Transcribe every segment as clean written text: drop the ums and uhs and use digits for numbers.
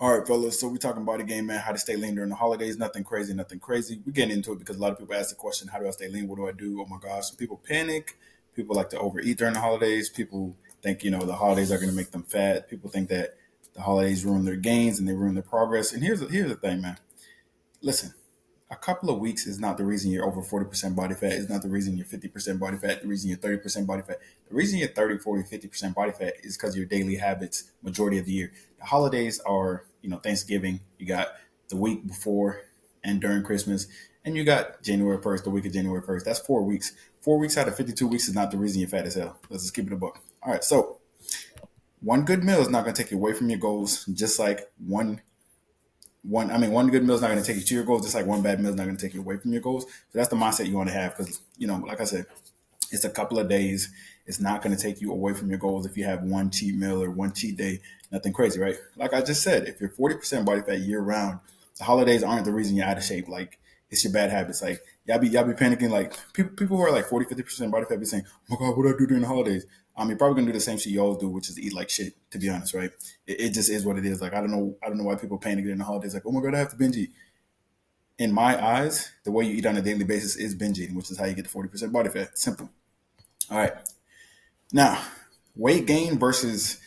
All right, fellas. So we talking body game, man. How to stay lean during the holidays? Nothing crazy, nothing crazy. We getting into it because a lot of people ask the question, "How do I stay lean? What do I do?" Oh my gosh, some people panic. People like to overeat during the holidays. People think the holidays are going to make them fat. People think that the holidays ruin their gains and they ruin their progress. And here's the thing, man. Listen, a couple of weeks is not the reason you're over 40% body fat. It's not the reason you're 50% body fat. The reason you're 30% body fat. The reason you're 30, 40, 50% body fat is because of your daily habits majority of the year. The holidays are, Thanksgiving. You got the week before and during Christmas. And you got January 1st, the week of January 1st. That's 4 weeks. 4 weeks out of 52 weeks is not the reason you're fat as hell. Let's just keep it a buck. All right. So one good meal is not going to take you away from your goals, just like one good meal is not going to take you to your goals, just like one bad meal is not going to take you away from your goals. So that's the mindset you want to have because, like I said, it's a couple of days. It's not going to take you away from your goals if you have one cheat meal or one cheat day. Nothing crazy, right? Like I just said, if you're 40% body fat year round, the holidays aren't the reason you're out of shape. Like it's your bad habits. Like y'all be panicking. Like people who are like 40, 50% body fat be saying, "Oh my God, what do I do during the holidays?" You're probably gonna do the same shit you always do, which is eat like shit. To be honest, right? It just is what it is. Like I don't know why people panic during the holidays. Like, oh my God, I have to binge eat. In my eyes, the way you eat on a daily basis is binge eating, which is how you get to 40% body fat. Simple. All right. Now, weight gain versus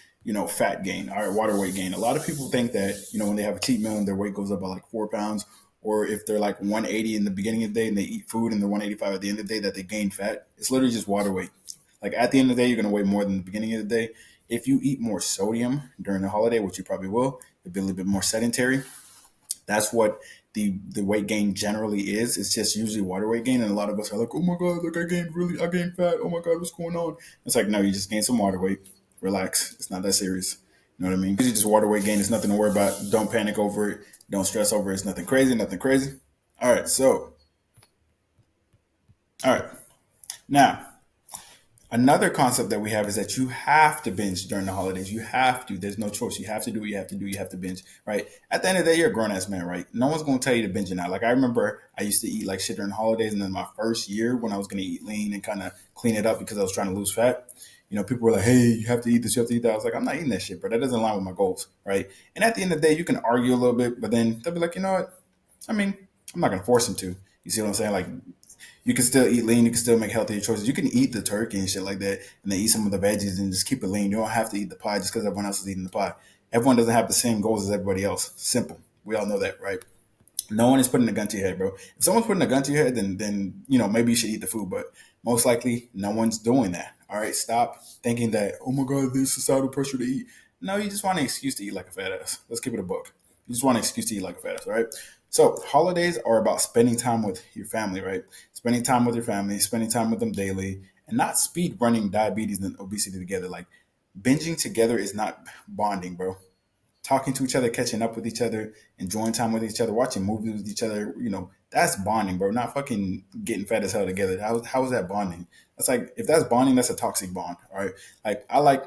fat gain. All right, water weight gain. A lot of people think that when they have a cheat meal and their weight goes up by like 4 pounds, or if they're like 180 in the beginning of the day and they eat food and they're 185 at the end of the day, that they gain fat. It's literally just water weight. Like at the end of the day, you're gonna weigh more than the beginning of the day. If you eat more sodium during the holiday, which you probably will, you'll be a little bit more sedentary. That's what the weight gain generally is. It's just usually water weight gain, and a lot of us are like, "Oh my God, look, I gained fat. Oh my God, what's going on?" It's like, no, you just gained some water weight. Relax. It's not that serious. You know what I mean? Usually just water weight gain. It's nothing to worry about. Don't panic over it. Don't stress over it. It's nothing crazy. Nothing crazy. All right. So, all right. Now, another concept that we have is that you have to binge during the holidays. You have to. There's no choice. You have to do what you have to do. You have to binge, right? At the end of the day, you're a grown ass man, right? No one's going to tell you to binge or not. Like, I remember I used to eat like shit during the holidays. And then my first year when I was going to eat lean and kind of clean it up because I was trying to lose fat, people were like, hey, you have to eat this, you have to eat that. I was like, I'm not eating that shit, bro. That doesn't align with my goals, right? And at the end of the day, you can argue a little bit, but then they'll be like, you know what? I mean, I'm not going to force them to. You see what I'm saying? Like, you can still eat lean. You can still make healthier choices. You can eat the turkey and shit like that, and then eat some of the veggies and just keep it lean. You don't have to eat the pie just because everyone else is eating the pie. Everyone doesn't have the same goals as everybody else. Simple. We all know that, right? No one is putting a gun to your head, bro. If someone's putting a gun to your head, then maybe you should eat the food, but most likely no one's doing that. All right, stop thinking that, oh my God, there's societal pressure to eat. No, you just want an excuse to eat like a fat ass. Let's keep it a buck. You just want an excuse to eat like a fat ass, all right? So holidays are about spending time with your family, right? Spending time with your family, spending time with them daily, and not speed running diabetes and obesity together. Like binging together is not bonding, bro. Talking to each other, catching up with each other, enjoying time with each other, watching movies with each other, that's bonding, bro. Not fucking getting fat as hell together. How is that bonding? That's like, if that's bonding, that's a toxic bond, all right? Like,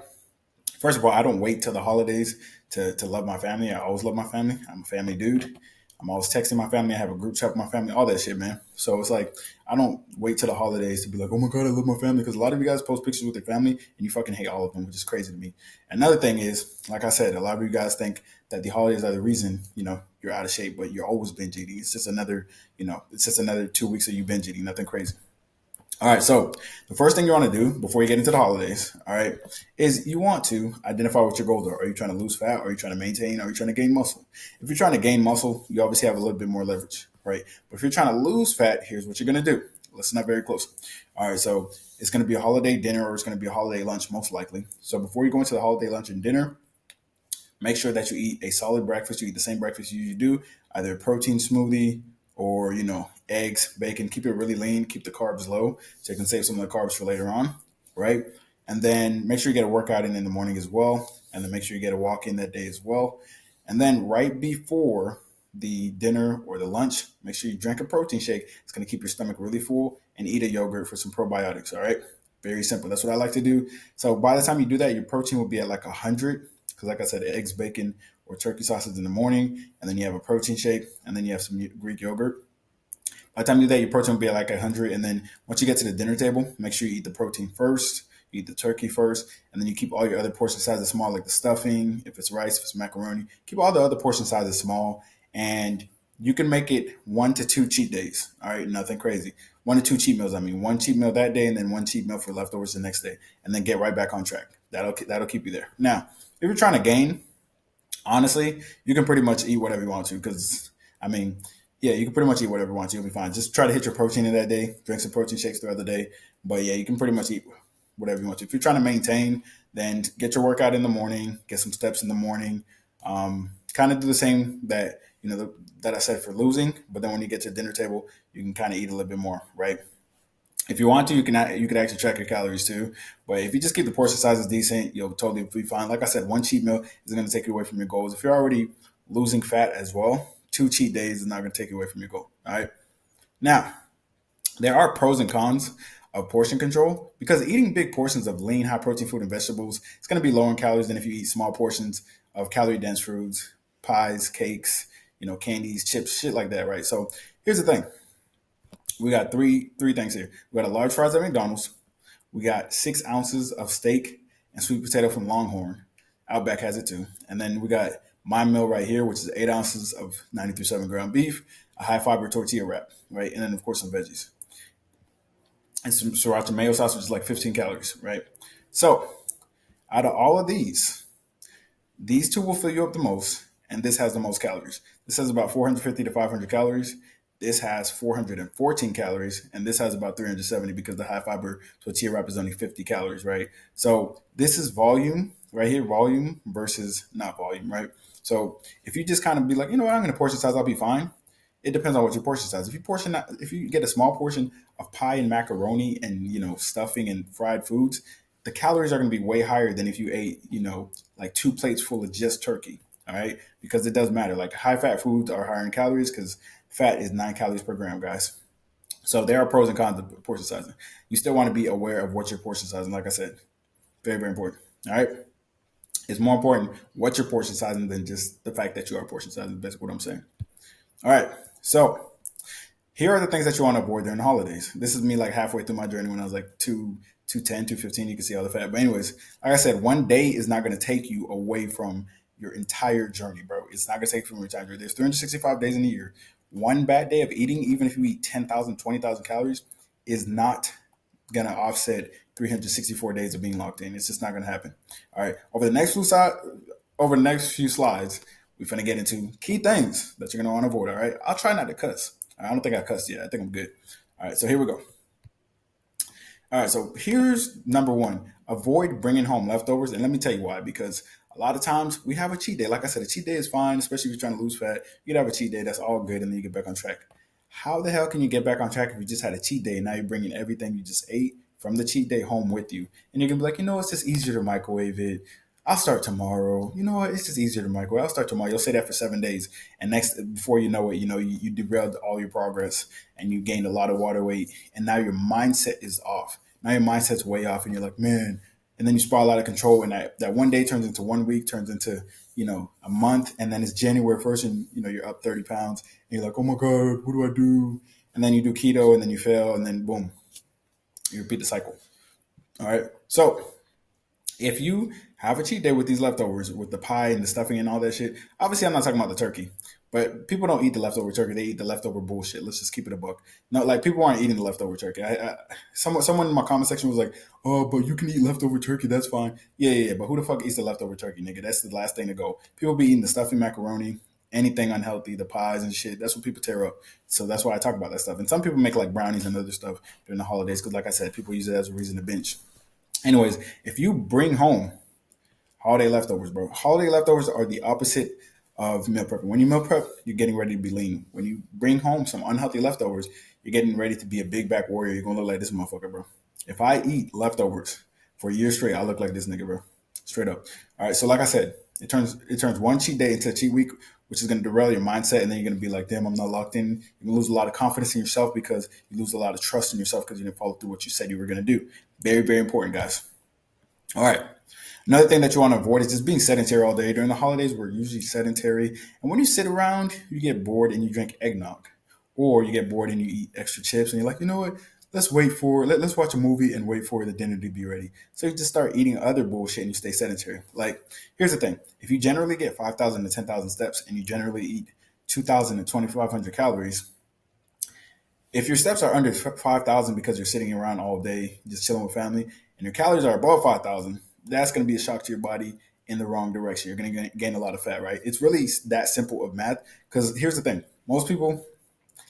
first of all, I don't wait till the holidays to love my family. I always love my family. I'm a family dude. I'm always texting my family. I have a group chat with my family, all that shit, man. So it's like, I don't wait till the holidays to be like, oh my God, I love my family. Because a lot of you guys post pictures with your family and you fucking hate all of them, which is crazy to me. Another thing is, like I said, a lot of you guys think that the holidays are the reason, you're out of shape, but you're always binge eating. It's just another 2 weeks of you binge eating, nothing crazy. All right, so the first thing you want to do before you get into the holidays, all right, is you want to identify what your goals are. Are you trying to lose fat? Are you trying to maintain? Are you trying to gain muscle? If you're trying to gain muscle, you obviously have a little bit more leverage, right? But if you're trying to lose fat, here's what you're going to do. Listen up very close. All right, so it's going to be a holiday dinner or it's going to be a holiday lunch, most likely. So before you go into the holiday lunch and dinner, make sure that you eat a solid breakfast. You eat the same breakfast you usually do, either a protein smoothie or, eggs, bacon. Keep it really lean. Keep the carbs low so you can save some of the carbs for later on, right? And then make sure you get a workout in the morning as well. And then make sure you get a walk in that day as well. And then right before the dinner or the lunch, make sure you drink a protein shake. It's going to keep your stomach really full and eat a yogurt for some probiotics, all right? Very simple. That's what I like to do. So by the time you do that, your protein will be at like 100 because, like I said, eggs, bacon, or turkey sausage in the morning, and then you have a protein shake, and then you have some Greek yogurt. By the time you do that, your protein will be at like 100, and then once you get to the dinner table, make sure you eat the protein first. You eat the turkey first, and then you keep all your other portion sizes small, like the stuffing, if it's rice, if it's macaroni. Keep all the other portion sizes small, and you can make it 1 to 2 cheat days. All right, nothing crazy. 1 to 2 cheat meals. I mean, one cheat meal that day, and then one cheat meal for leftovers the next day, and then get right back on track. That'll keep you there. Now, if you're trying to gain, honestly, you can pretty much eat whatever you want to because, I mean, yeah, you can pretty much eat whatever you want to. You'll be fine. Just try to hit your protein in that day. Drink some protein shakes throughout the day. But yeah, you can pretty much eat whatever you want to. If you're trying to maintain, then get your workout in the morning. Get some steps in the morning. Kind of do the same that that I said for losing. But then when you get to the dinner table, you can kind of eat a little bit more, right? If you want to, you can actually track your calories too. But if you just keep the portion sizes decent, you'll totally be fine. Like I said, one cheat meal is going to take you away from your goals. If you're already losing fat as well, 2 cheat days is not going to take you away from your goal. All right. Now, there are pros and cons of portion control because eating big portions of lean, high protein food and vegetables, it's going to be lower in calories than if you eat small portions of calorie dense foods, pies, cakes, candies, chips, shit like that, right? So here's the thing: we got three things here. We got a large fries at McDonald's. We got 6 ounces of steak and sweet potato from Longhorn. Outback has it too. And then we got my meal right here, which is 8 ounces of 93.7 ground beef, a high fiber tortilla wrap, right? And then of course some veggies and some sriracha mayo sauce, which is like 15 calories, right? So out of all of these two will fill you up the most, and this has the most calories. This has about 450 to 500 calories. This has 414 calories, and this has about 370 because the high fiber tortilla wrap is only 50 calories, right? So this is volume right here, volume versus not volume, right? So if you just kind of be like, you know what, I'm going to portion size, I'll be fine. It depends on what your portion size. If you get a small portion of pie and macaroni and stuffing and fried foods, the calories are going to be way higher than if you ate like 2 plates full of just turkey. All right, because it does matter. Like high fat foods are higher in calories because fat is 9 calories per gram, guys. So there are pros and cons of portion sizing. You still want to be aware of what your portion sizing. Like I said, very very important. All right, it's more important what your portion sizing than just the fact that you are portion sizing. That's what I'm saying. All right, so here are the things that you want to avoid during the holidays. This is me like halfway through my journey when I was like 210, 215. You can see all the fat. But anyways, like I said, one day is not going to take you away from your entire journey, bro. It's not going to take you from your entire journey. There's 365 days in a year. One bad day of eating, even if you eat 10,000, 20,000 calories, is not going to offset 364 days of being locked in. It's just not going to happen. All right. Over the next few slides, we're going to get into key things that you're going to want to avoid. All right. I'll try not to cuss. I don't think I cussed yet. I think I'm good. All right. So here we go. All right. So here's number one: avoid bringing home leftovers. And let me tell you why. Because a lot of times we have a cheat day. Like I said, a cheat day is fine, especially if you're trying to lose fat. You could have a cheat day. That's all good. And then you get back on track. How the hell can you get back on track if you just had a cheat day and now you're bringing everything you just ate from the cheat day home with you? And you're going to be like, it's just easier to microwave it. I'll start tomorrow. You know what? It's just easier to microwave. I'll start tomorrow. You'll say that for 7 days. And before you know it, you derailed all your progress and you gained a lot of water weight. And now your mindset is off. Now your mindset's way off. And you're like, man. And then you spiral out of control. And that one day turns into 1 week, turns into, a month. And then it's January 1st and, you're up 30 pounds. And you're like, oh my God, what do I do? And then you do keto and then you fail. And then boom, you repeat the cycle. All right. So if you have a cheat day with these leftovers, with the pie and the stuffing and all that shit, obviously I'm not talking about the turkey, but people don't eat the leftover turkey. They eat the leftover bullshit. Let's just keep it a buck. No, like people aren't eating the leftover turkey. Someone in my comment section was like, oh, but you can eat leftover turkey. That's fine. Yeah. But who the fuck eats the leftover turkey, nigga? That's the last thing to go. People be eating the stuffing macaroni, anything unhealthy, the pies and shit. That's what people tear up. So that's why I talk about that stuff. And some people make like brownies and other stuff during the holidays because, like I said, people use it as a reason to binge. Anyways, if you bring home holiday leftovers, bro, holiday leftovers are the opposite of meal prepping. When you meal prep, you're getting ready to be lean. When you bring home some unhealthy leftovers, you're getting ready to be a big back warrior. You're going to look like this motherfucker, bro. If I eat leftovers for a year straight, I look like this nigga, bro. Straight up. All right. So like I said, it turns one cheat day into a cheat week, which is going to derail your mindset. And then you're going to be like, damn, I'm not locked in. You're going to lose a lot of confidence in yourself because you lose a lot of trust in yourself because you didn't follow through what you said you were going to do. Very, very important, guys. All right. Another thing that you want to avoid is just being sedentary all day. During the holidays, we're usually sedentary. And when you sit around, you get bored and you drink eggnog. Or you get bored and you eat extra chips and you're like, you know what? let's watch a movie and wait for the dinner to be ready. So you just start eating other bullshit and you stay sedentary. Like, here's the thing: if you generally get 5,000 to 10,000 steps and you generally eat 2,000 to 2,500 calories, if your steps are under 5,000 because you're sitting around all day just chilling with family, and your calories are above 5,000, that's going to be a shock to your body in the wrong direction. You're going to gain a lot of fat, right? It's really that simple of math. Because here's the thing: most people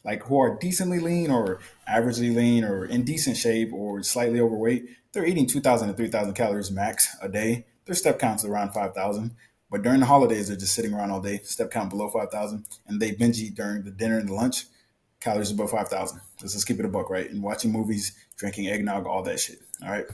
like who are decently lean or averagely lean or in decent shape or slightly overweight, they're eating 2,000 to 3,000 calories max a day. Their step count's around 5,000. But during the holidays, they're just sitting around all day, step count below 5,000, and they binge eat during the dinner and the lunch, calories above 5,000. Let's just keep it a buck, right? And watching movies, drinking eggnog, all that shit. All right.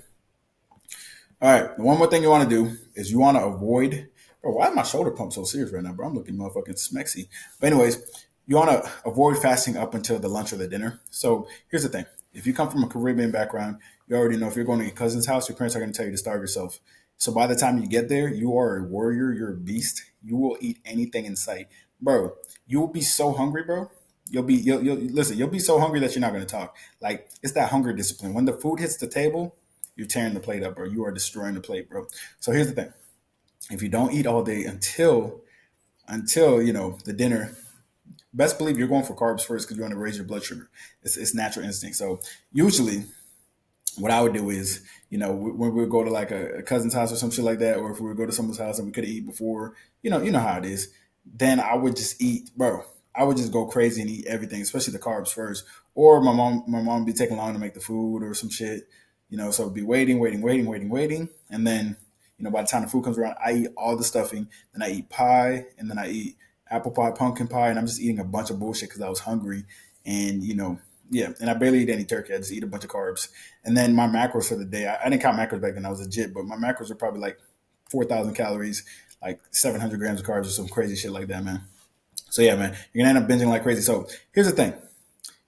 All right. One more thing you want to do is you want to avoid. Bro, why is my shoulder pump so serious right now, bro? I'm looking motherfucking smexy. But anyways, you want to avoid fasting up until the lunch or the dinner. So here's the thing: if you come from a Caribbean background, you already know if you're going to your cousin's house, your parents are going to tell you to starve yourself. So by the time you get there, you are a warrior. You're a beast. You will eat anything in sight, bro. You will be so hungry, bro. You'll listen. You'll be so hungry that you're not going to talk. Like, it's that hunger discipline. When the food hits the table, you're tearing the plate up, bro. You are destroying the plate, bro. So here's the thing: if you don't eat all day until the dinner, best believe you're going for carbs first because you want to raise your blood sugar. It's natural instinct. So usually what I would do is, when we would go to like a cousin's house or some shit like that, or if we would go to someone's house and we could eat before, you know how it is. Then I would just eat, bro. I would just go crazy and eat everything, especially the carbs first. Or my mom would be taking long to make the food or some shit, So it'd be waiting, waiting, waiting, waiting, waiting, and then, by the time the food comes around, I eat all the stuffing. Then I eat pie, and then I eat apple pie, pumpkin pie, and I'm just eating a bunch of bullshit because I was hungry, and yeah, and I barely eat any turkey. I just eat a bunch of carbs. And then my macros for the day, I didn't count macros back then. I was legit, but my macros are probably like 4,000 calories, like 700 grams of carbs or some crazy shit like that, man. So yeah, man, you're gonna end up binging like crazy. So here's the thing: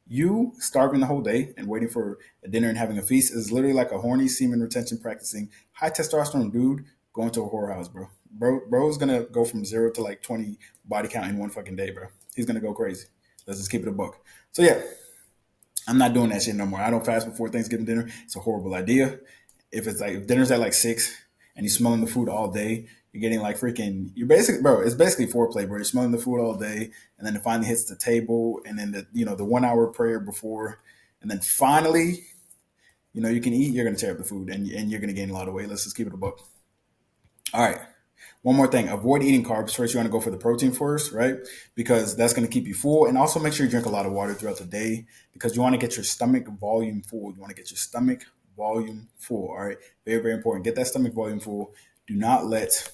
you starving the whole day and waiting for a dinner and having a feast is literally like a horny semen retention practicing high testosterone dude going to a whorehouse, bro. Bro's gonna go from 0 to like 20 body count in one fucking day, bro. He's gonna go crazy. Let's just keep it a buck. So yeah, I'm not doing that shit no more. I don't fast before Thanksgiving dinner. It's a horrible idea. If dinner's at like 6 and you're smelling the food all day, you're getting like freaking. You're basically, bro. It's basically foreplay, bro. You're smelling the food all day, and then it finally hits the table, and then the 1 hour prayer before, and then finally, you can eat. You're gonna tear up the food, and you're gonna gain a lot of weight. Let's just keep it a buck. All right. One more thing: avoid eating carbs first. You want to go for the protein first, right? Because that's going to keep you full, and also make sure you drink a lot of water throughout the day because you want to get your stomach volume full. You want to get your stomach volume full. All right, very very important. Get that stomach volume full. Do not let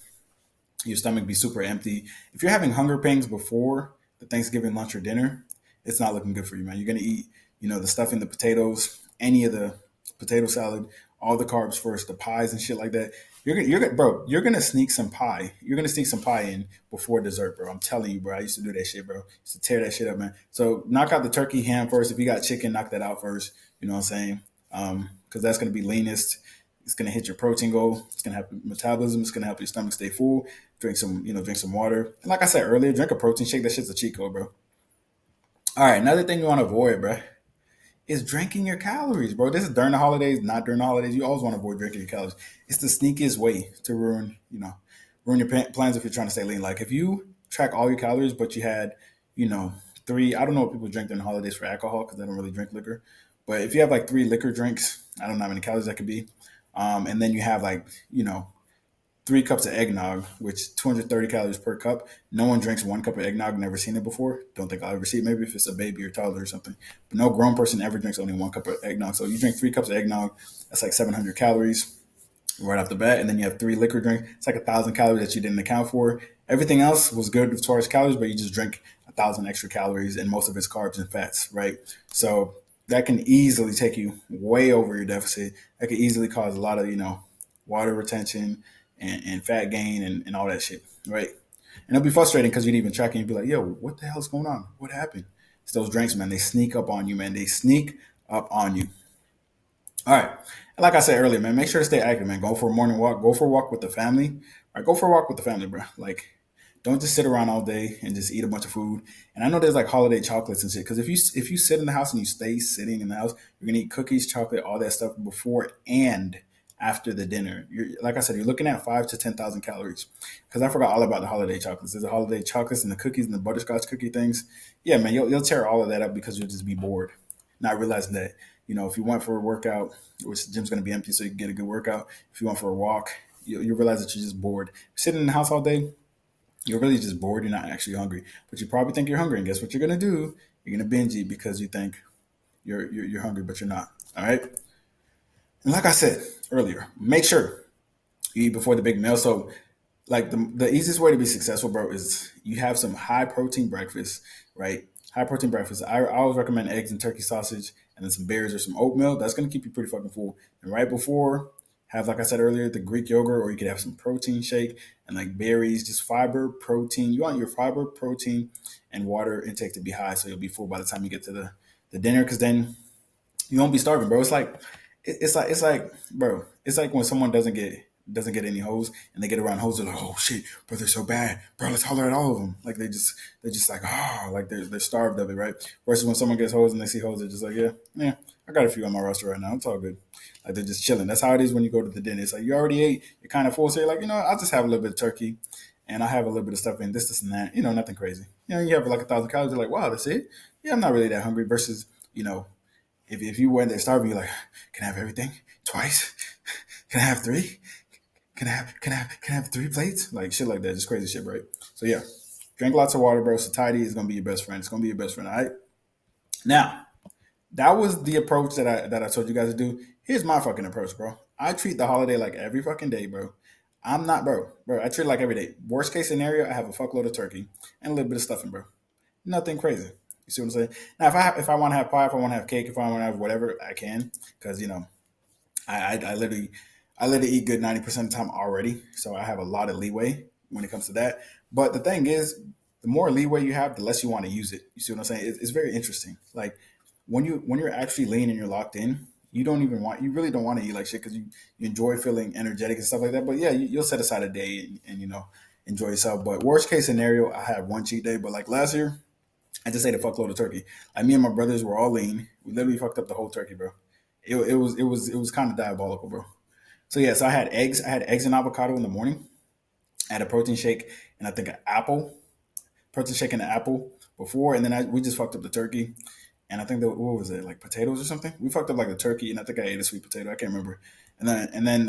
your stomach be super empty. If you're having hunger pangs before the Thanksgiving lunch or dinner, it's not looking good for you, man. You're going to eat, the stuffing, the potatoes, any of the potato salad, all the carbs first, the pies and shit like that. Bro, you're gonna sneak some pie. You're gonna sneak some pie in before dessert, bro. I'm telling you, bro. I used to do that shit, bro. Used to tear that shit up, man. So knock out the turkey ham first. If you got chicken, knock that out first. You know what I'm saying? Because that's gonna be leanest. It's gonna hit your protein goal. It's gonna help your metabolism. It's gonna help your stomach stay full. Drink some water. And like I said earlier, drink a protein shake. That shit's a cheat code, bro. All right, another thing you want to avoid, bro, is drinking your calories, bro. This is during the holidays, not during the holidays. You always want to avoid drinking your calories. It's the sneakiest way to ruin your plans if you're trying to stay lean. Like if you track all your calories, but you had, you know, three. I don't know what people drink during the holidays for alcohol because I don't really drink liquor. But if you have like three liquor drinks, I don't know how many calories that could be. And then you have like, 3 cups of eggnog, which 230 calories per cup. No one drinks 1 cup of eggnog. Never seen it before. Don't think I'll ever see it. Maybe if it's a baby or toddler or something. But no grown person ever drinks only 1 cup of eggnog. So you drink 3 cups of eggnog. That's like 700 calories right off the bat. And then you have three liquor drinks. It's like 1,000 calories that you didn't account for. Everything else was good as far as calories, but you just drink 1,000 extra calories and most of it's carbs and fats, right? So that can easily take you way over your deficit. That could easily cause a lot of, water retention and fat gain and all that shit, right? And it'll be frustrating because you'd even track and you'd be like, yo, what the hell's going on? What happened? It's those drinks, man. They sneak up on you, man. They sneak up on you. All right. And like I said earlier, man, make sure to stay active, man. Go for a morning walk. Go for a walk with the family. All right, go for a walk with the family, bro. Like, Don't just sit around all day and just eat a bunch of food. And I know there's like holiday chocolates and shit. Because if you sit in the house and you stay sitting in the house, you're gonna eat cookies, chocolate, all that stuff before and after the dinner. You're like I said, you're looking at 5 to 10,000 calories. Because I forgot all about the holiday chocolates. There's the holiday chocolates and the cookies and the butterscotch cookie things. Yeah, man, you'll tear all of that up because you'll just be bored, not realizing that if you went for a workout, which the gym's gonna be empty, so you can get a good workout. If you went for a walk, you realize that you're just bored. Sitting in the house all day, you're really just bored. You're not actually hungry, but you probably think you're hungry. And guess what you're gonna do? You're gonna binge eat because you think you're hungry, but you're not. All right. And like I said earlier, make sure you eat before the big meal. So like the easiest way to be successful, bro, is you have some high protein breakfast, right? High protein breakfast. I always recommend eggs and turkey sausage and then some berries or some oatmeal. That's gonna keep you pretty fucking full. And right before, have like I said earlier, the Greek yogurt, or you could have some protein shake and like berries, just fiber, protein. You want your fiber, protein, and water intake to be high, so you'll be full by the time you get to the dinner. Because then you won't be starving, bro. It's like, bro. It's like when someone doesn't get any hoes and they get around hoes, they're like, oh shit, bro, they're so bad, bro. Let's holler at all of them. Like they're just like, like they're starved of it, right? Versus when someone gets hoes and they see hoes, they're just like, yeah, I got a few on my roster right now. It's all good. Like they're just chilling. That's how it is when you go to the dinner. It's like you already ate, you're kind of full, so you're like, I'll just have a little bit of turkey, and I'll have a little bit of stuff in this, and that. Nothing crazy. You have like 1,000 calories. You're like, wow, that's it. Yeah, I'm not really that hungry. Versus, if you went there starving, you're like, can I have everything twice? Can I have three? Can I have 3 plates? Like shit like that. Just crazy shit, right? So yeah. Drink lots of water, bro. Satiety is gonna be your best friend. It's gonna be your best friend. All right. Now, that was the approach that I told you guys to do. Here's my fucking approach, bro. I treat the holiday like every fucking day, bro. I'm not, bro. I treat it like every day. Worst case scenario, I have a fuckload of turkey and a little bit of stuffing, bro. Nothing crazy. You see what I'm saying? Now, if I want to have pie, if I want to have cake, if I want to have whatever, I can, because I literally eat good 90% of the time already, so I have a lot of leeway when it comes to that. But the thing is, the more leeway you have, the less you want to use it. You see what I'm saying? It's very interesting. Like when you're actually lean and you're locked in, you really don't want to eat like shit because you enjoy feeling energetic and stuff like that. But yeah, you'll set aside a day and enjoy yourself. But worst case scenario, I had one cheat day. But like last year, I just ate a fuckload of turkey. Like me and my brothers were all lean. We literally fucked up the whole turkey, bro. It was kind of diabolical, bro. So yeah, so I had eggs. I had eggs and avocado in the morning. I had a protein shake and I think an apple, protein shake and an apple before, and then we just fucked up the turkey. And I think that what was it, like potatoes or something? We fucked up like the turkey, and I think I ate a sweet potato. I can't remember. And then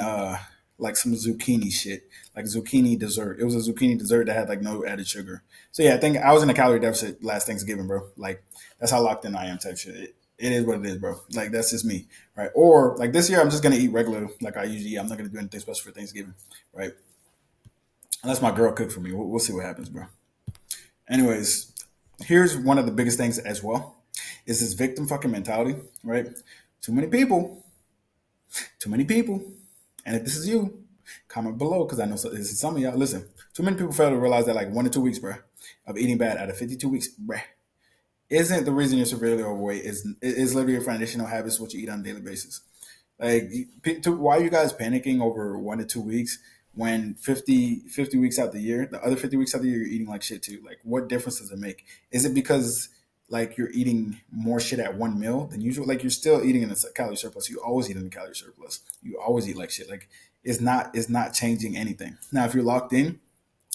like some zucchini shit, like zucchini dessert. It was a zucchini dessert that had like no added sugar. So yeah, I think I was in a calorie deficit last Thanksgiving, bro. Like that's how locked in I am, type shit. It is what it is, bro. Like that's just me, right? Or like this year, I'm just gonna eat regular, like I usually eat. I'm not gonna do anything special for Thanksgiving, right? Unless my girl cook for me. We'll see what happens, bro. Anyways, here's one of the biggest things as well is this victim fucking mentality, right? Too many people, too many people. And if this is you, comment below because I know this is some of y'all. Listen, too many people fail to realize that like 1 to 2 weeks, bro, of eating bad out of 52 weeks, bruh, isn't the reason you're severely overweight. Is literally your foundational habits, what you eat on a daily basis. Like, why are you guys panicking over 1 to 2 weeks when 50 weeks out the year, the other 50 weeks out the year, you're eating like shit too? Like, what difference does it make? Is it because like you're eating more shit at one meal than usual? Like, you're still eating in a calorie surplus. You always eat in a calorie surplus. You always eat like shit. Like, it's not changing anything. Now, if you're locked in,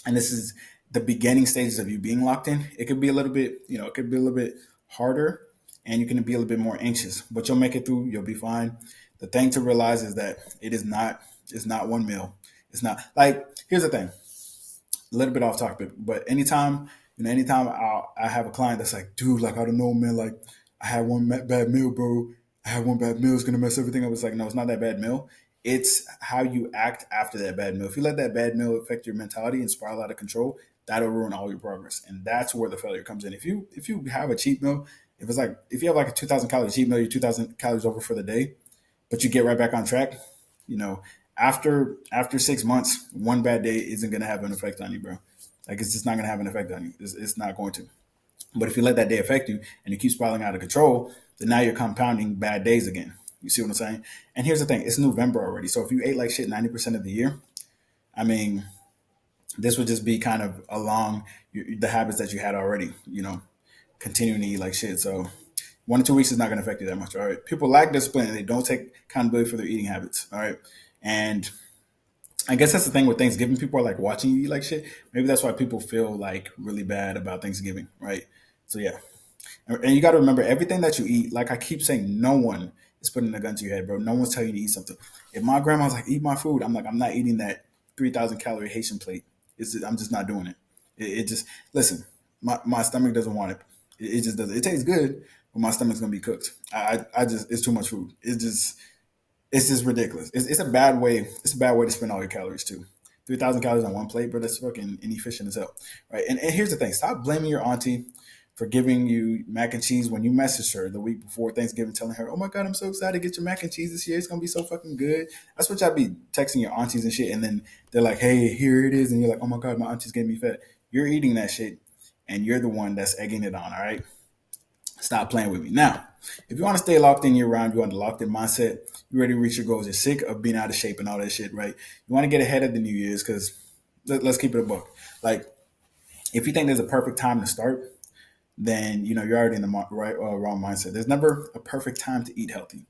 and this is the beginning stages of you being locked in, it could be a little bit, it could be a little bit harder and you can be a little bit more anxious, but you'll make it through. You'll be fine. The thing to realize is that it's not one meal. It's not like, here's the thing, a little bit off topic, but anytime I have a client that's like, dude, like, I don't know, man, like, I had one bad meal, bro. I had one bad meal. It's going to mess everything up. It's like, no, it's not that bad meal. It's how you act after that bad meal. If you let that bad meal affect your mentality and spiral out of control, that'll ruin all your progress. And that's where the failure comes in. If you have a cheat meal, if you have like a 2,000 calorie cheat meal, you're 2,000 calories over for the day, but you get right back on track, you know, after 6 months, one bad day isn't gonna have an effect on you, bro. Like it's just not gonna have an effect on you. It's not going to. But if you let that day affect you and you keep spiraling out of control, then now you're compounding bad days again. You see what I'm saying? And here's the thing: it's November already. So if you ate like shit 90% of the year, I mean, This would just be kind of along the habits that you had already, continuing to eat like shit. So 1 to 2 weeks is not going to affect you that much. All right. People lack discipline and they don't take accountability for their eating habits. All right. And I guess that's the thing with Thanksgiving. People are like watching you eat like shit. Maybe that's why people feel like really bad about Thanksgiving. Right. So yeah. And you got to remember everything that you eat. Like I keep saying, no one is putting a gun to your head, bro. No one's telling you to eat something. If my grandma's like, eat my food, I'm like, I'm not eating that 3,000 calorie Haitian plate. I'm just not doing it. It just, listen, my stomach doesn't want it. It just doesn't. It tastes good, but my stomach's going to be cooked. I just, it's too much food. It's just ridiculous. It's a bad way. It's a bad way to spend all your calories too. 3,000 calories on one plate, bro. That's fucking inefficient as hell, right? And here's the thing: stop blaming your auntie for giving you mac and cheese when you messaged her the week before Thanksgiving, telling her, "Oh my god, I'm so excited to get your mac and cheese this year. It's gonna be so fucking good." That's what y'all be texting your aunties and shit, and then they're like, "Hey, here it is," and you're like, "Oh my god, my auntie's getting me fat." You're eating that shit, and you're the one that's egging it on. All right. Stop playing with me. Now, if you want to stay locked in year round, you want the locked in mindset, you ready to reach your goals, you're sick of being out of shape and all that shit, right? You want to get ahead of the New Year's because let's keep it a book. Like, if you think there's a perfect time to start, then you're already in the wrong mindset. There's never a perfect time to eat healthy.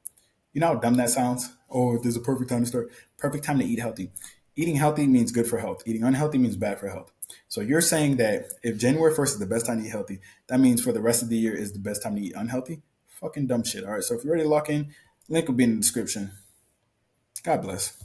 You know how dumb that sounds? Oh, there's a perfect time to start. Perfect time to eat healthy. Eating healthy means good for health. Eating unhealthy means bad for health. So you're saying that if January 1st is the best time to eat healthy, that means for the rest of the year is the best time to eat unhealthy? Fucking dumb shit. All right. So if you're ready to lock in, link will be in the description. God bless.